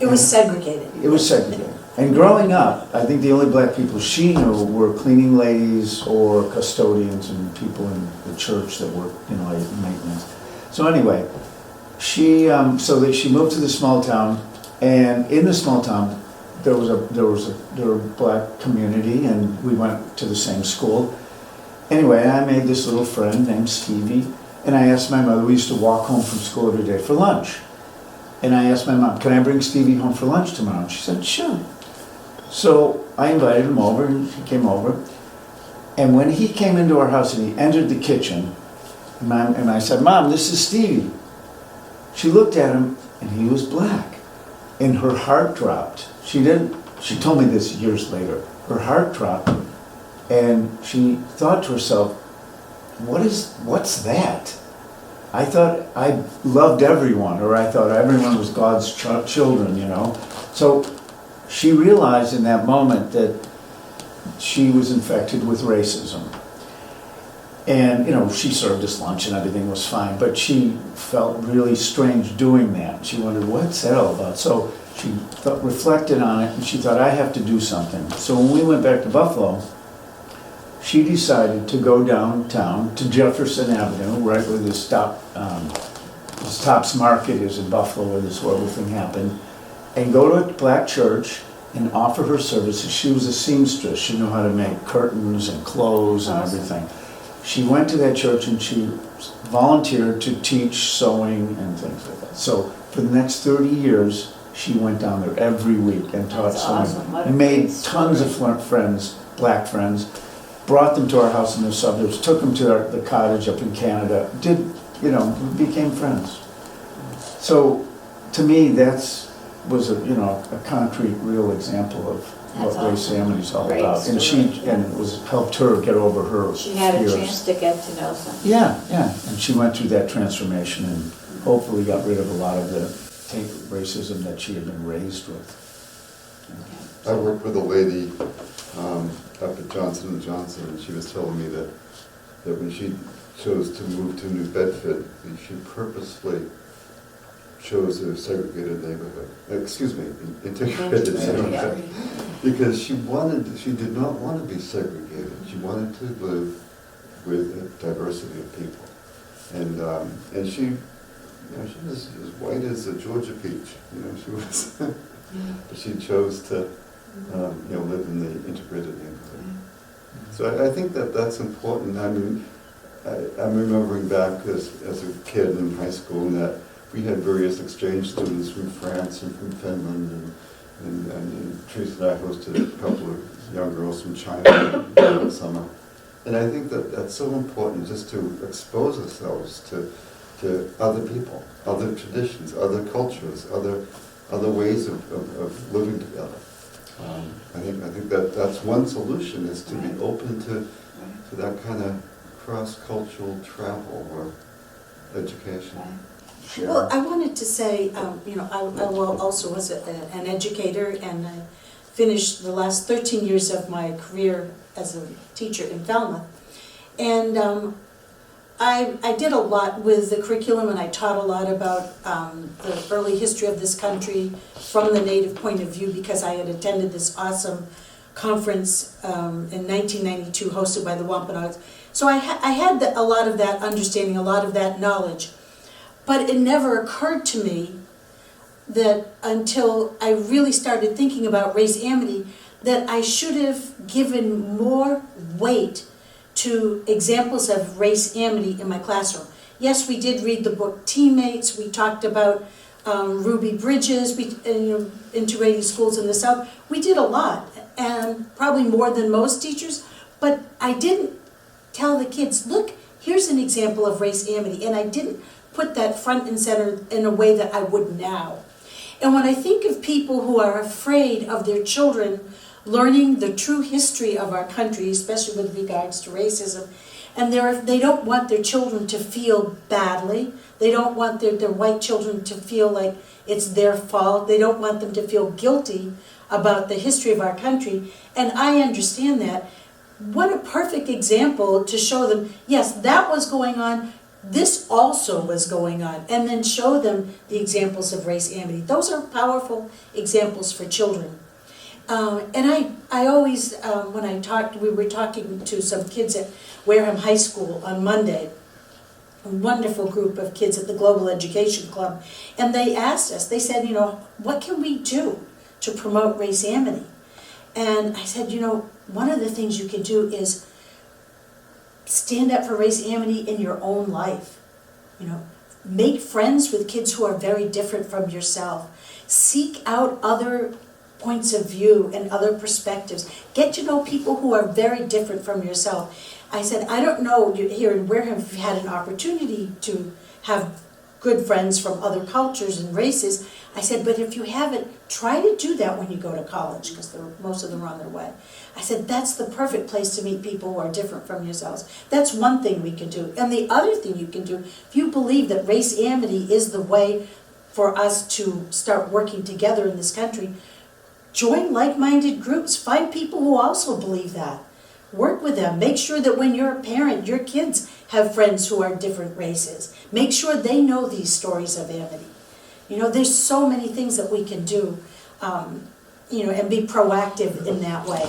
It was segregated. it was segregated. And growing up, I think the only black people she knew were cleaning ladies or custodians and people in the church that were, like maintenance. So anyway, she moved to the small town, and in the small town, there was a black community, and we went to the same school. Anyway, I made this little friend named Stevie, and I asked my mother, we used to walk home from school every day for lunch. And I asked my mom, can I bring Stevie home for lunch tomorrow? And she said, sure. So I invited him over, and he came over. And when he came into our house and he entered the kitchen, and I said, Mom, this is Stevie. She looked at him, and he was black. And her heart dropped. She told me this years later. Her heart dropped, and she thought to herself, what's that? I thought I loved everyone, or I thought everyone was God's children, So she realized in that moment that she was infected with racism. And, she served us lunch and everything was fine, but she felt really strange doing that. She wondered, what's that all about? So she reflected on it, and she thought, I have to do something. So when we went back to Buffalo, she decided to go downtown to Jefferson Avenue, right where this Tops Market is in Buffalo, where this horrible thing happened, and go to a black church and offer her services. She was a seamstress. She knew how to make curtains and clothes and everything. She went to that church and she volunteered to teach sewing and things like that. So for the next 30 years, she went down there every week and taught sewing. Awesome. And made tons of friends, black friends, brought them to our house in the suburbs, took them to the cottage up in Canada, became friends. So to me, was a concrete, real example of That's what Race awesome. Amity is all Great about. And story. it helped her get over her She had a fears. chance to get to know something. Yeah, and she went through that transformation and hopefully got rid of a lot of the racism that she had been raised with. I worked with a lady up at Johnson & Johnson, and she was telling me that when she chose to move to New Bedford, she purposely chose a segregated neighborhood. Integrated neighborhood. Because she did not want to be segregated. She wanted to live with a diversity of people. And she was as white as a Georgia peach. She was, but she chose to live in the integrated neighborhood. So I think that's important. I mean, I'm remembering back as a kid in high school that we had various exchange students from France and from Finland, and Teresa and I hosted a couple of young girls from China during the summer. And I think that's so important, just to expose ourselves to other people, other traditions, other cultures, other ways of living together. I think that's one solution, is to be open to that kind of cross-cultural travel or education. Sure. Well, I wanted to say, I also was an educator, and I finished the last 13 years of my career as a teacher in Falmouth. And I did a lot with the curriculum, and I taught a lot about the early history of this country from the Native point of view, because I had attended this awesome conference in 1992 hosted by the Wampanoags. So I had a lot of that understanding, a lot of that knowledge. But it never occurred to me that until I really started thinking about Race Amity, that I should have given more weight to examples of race amity in my classroom. Yes, we did read the book Teammates, we talked about Ruby Bridges, integrating schools in the South. We did a lot, and probably more than most teachers, but I didn't tell the kids, look, here's an example of race amity, and I didn't put that front and center in a way that I would now. And when I think of people who are afraid of their children learning the true history of our country, especially with regards to racism, and they don't want their children to feel badly, they don't want their white children to feel like it's their fault, they don't want them to feel guilty about the history of our country, and I understand that. What a perfect example to show them, yes, that was going on, this also was going on, and then show them the examples of race amity. Those are powerful examples for children. And I always, we were talking to some kids at Wareham High School on Monday, a wonderful group of kids at the Global Education Club, and they asked us, they said, what can we do to promote race amity? And I said, one of the things you can do is stand up for race amity in your own life. Make friends with kids who are very different from yourself. Seek out other points of view and other perspectives. Get to know people who are very different from yourself. I said, I don't know, here in Wareham, if you've had an opportunity to have good friends from other cultures and races. I said, but if you haven't, try to do that when you go to college, because most of them are on their way. I said, that's the perfect place to meet people who are different from yourselves. That's one thing we can do. And the other thing you can do, if you believe that race amity is the way for us to start working together in this country, join like-minded groups. Find people who also believe that. Work with them. Make sure that when you're a parent, your kids have friends who are different races. Make sure they know these stories of amity. There's so many things that we can do, and be proactive in that way.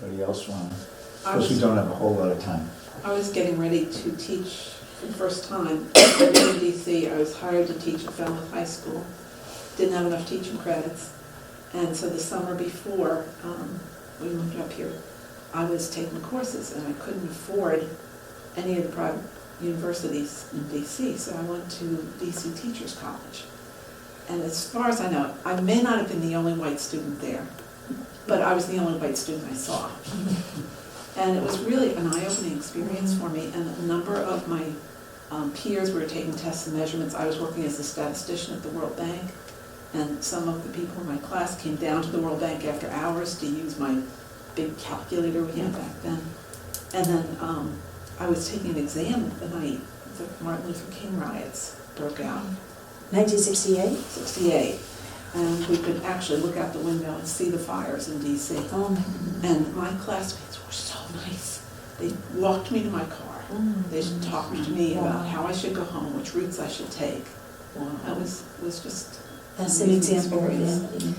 Anybody else want to? Because we don't have a whole lot of time. I was getting ready to teach for the first time. I lived in DC. I was hired to teach at Falmouth High School. Didn't have enough teaching credits. And so the summer before we moved up here, I was taking courses and I couldn't afford any of the private universities in DC, so I went to DC Teachers College. And as far as I know, I may not have been the only white student there, but I was the only white student I saw. And it was really an eye-opening experience for me, and a number of my peers were taking tests and measurements. I was working as a statistician at the World Bank, and some of the people in my class came down to the World Bank after hours to use my big calculator we had back then. And then I was taking an exam the night the Martin Luther King riots broke out. 1968? 68. And we could actually look out the window and see the fires in D.C. Oh my goodness. And my classmates were so nice. They walked me to my car. They talked to me about how I should go home, which routes I should take. That was just That's an example of experience. amity.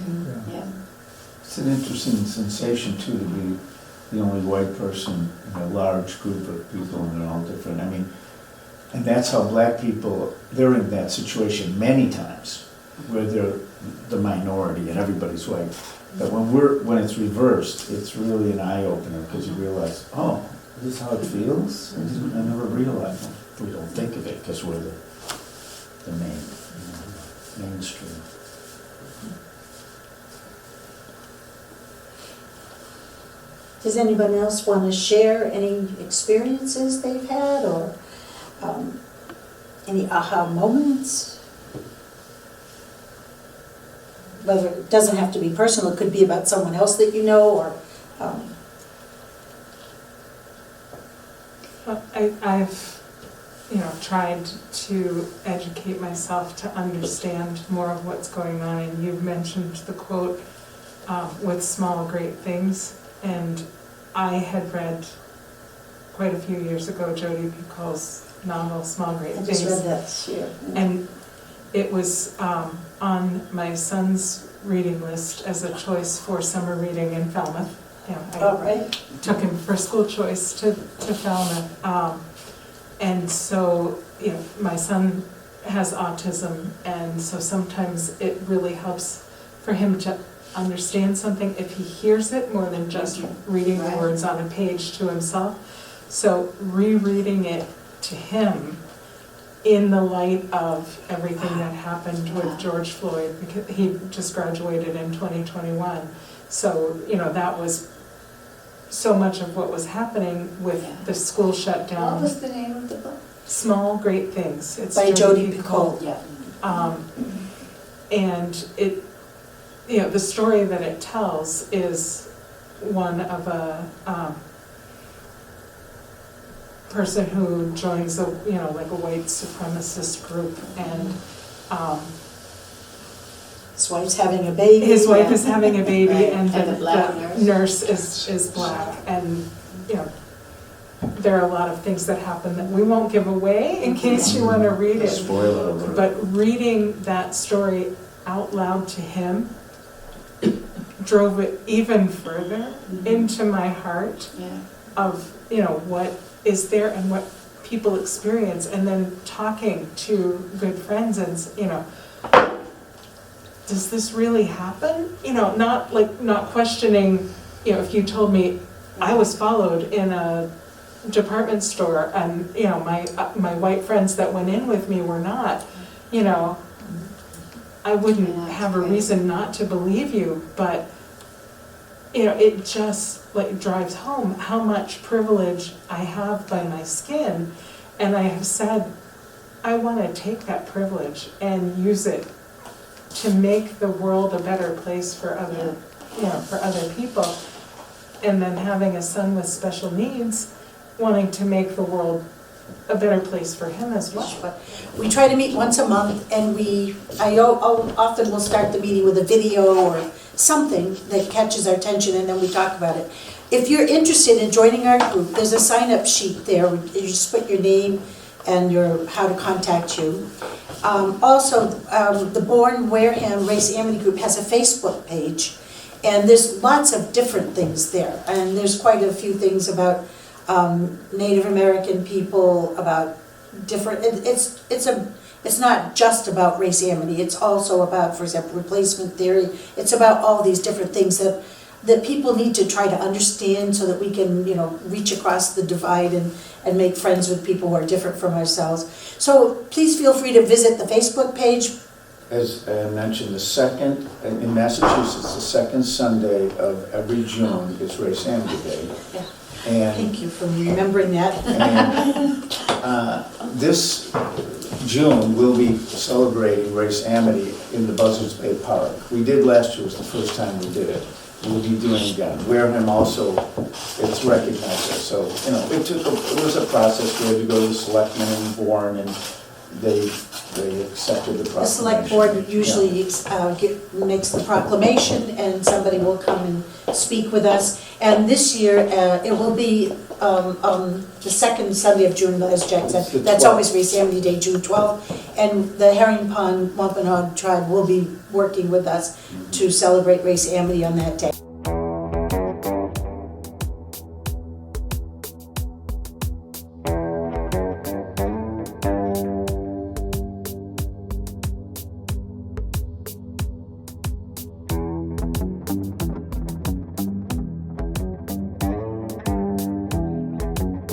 Yeah. It's an interesting sensation, too, to be the only white person in a large group of people, and they're all different. And that's how black people, they're in that situation many times, where they're the minority and everybody's white. But when it's reversed, it's really an eye-opener, because you realize, oh, this is how it feels? I never realized it. We don't think of it, because we're the mainstream. Does anyone else want to share any experiences they've had, or any aha moments? Whether it doesn't have to be personal, it could be about someone else that you know, or I've tried to educate myself to understand more of what's going on, and you've mentioned the quote, with small great things, and I had read quite a few years ago Jodi Picoult's novel Small Great I Things. just read that this year. And it was on my son's reading list as a choice for summer reading in Falmouth. Right. Took him for school choice to Falmouth. And so my son has autism, and so sometimes it really helps for him to understand something if he hears it more than just reading the words on a page to himself. So rereading it to him in the light of everything that happened with George Floyd, because he just graduated in 2021. So, that was so much of what was happening with the school shutdown. What was the name of the book? Small Great Things. It's By Jodi Picoult, yeah. And it, the story that it tells is one of a person who joins like a white supremacist group, and his wife's having a baby. His wife is having a baby, Right. and And the black the nurse is black, and there are a lot of things that happen that we won't give away in case you want to read it. Spoiler alert. But reading that story out loud to him drove it even further into my heart of what is there and what people experience, and then talking to good friends and does this really happen? Not questioning, if you told me I was followed in a department store and, my white friends that went in with me were not, I wouldn't have a reason not to believe you, but, it just drives home how much privilege I have by my skin. And I have said, I want to take that privilege and use it to make the world a better place for other people. And then having a son with special needs, wanting to make the world a better place for him as well. We try to meet once a month, and I often will start the meeting with a video or something that catches our attention, and then we talk about it. If you're interested in joining our group, there's a sign-up sheet there. You just put your name and how to contact you. Also, the Born Wareham Race Amity group has a Facebook page, and there's lots of different things there. And there's quite a few things about Native American people, about different. It's not just about Race Amity. It's also about, for example, replacement theory. It's about all these different things that people need to try to understand, so that we can, reach across the divide and make friends with people who are different from ourselves. So please feel free to visit the Facebook page. As I mentioned, in Massachusetts, the second Sunday of every June is Race Amity Day. Yeah. And thank you for remembering that. And this June, we'll be celebrating Race Amity in the Buzzards Bay Park. We did last year, was the first time we did it. We'll be doing it again. Wareham also, it's recognized there. So, it was a process. We had to go to the selectmen and Bourne, and they accepted the proclamation. The select board usually makes the proclamation, and somebody will come and speak with us. And this year, it will be the second Sunday of June, as Jack said. That's always Race Amity Day, June 12th. And the Herring Pond Wampanoag tribe will be working with us to celebrate Race Amity on that day.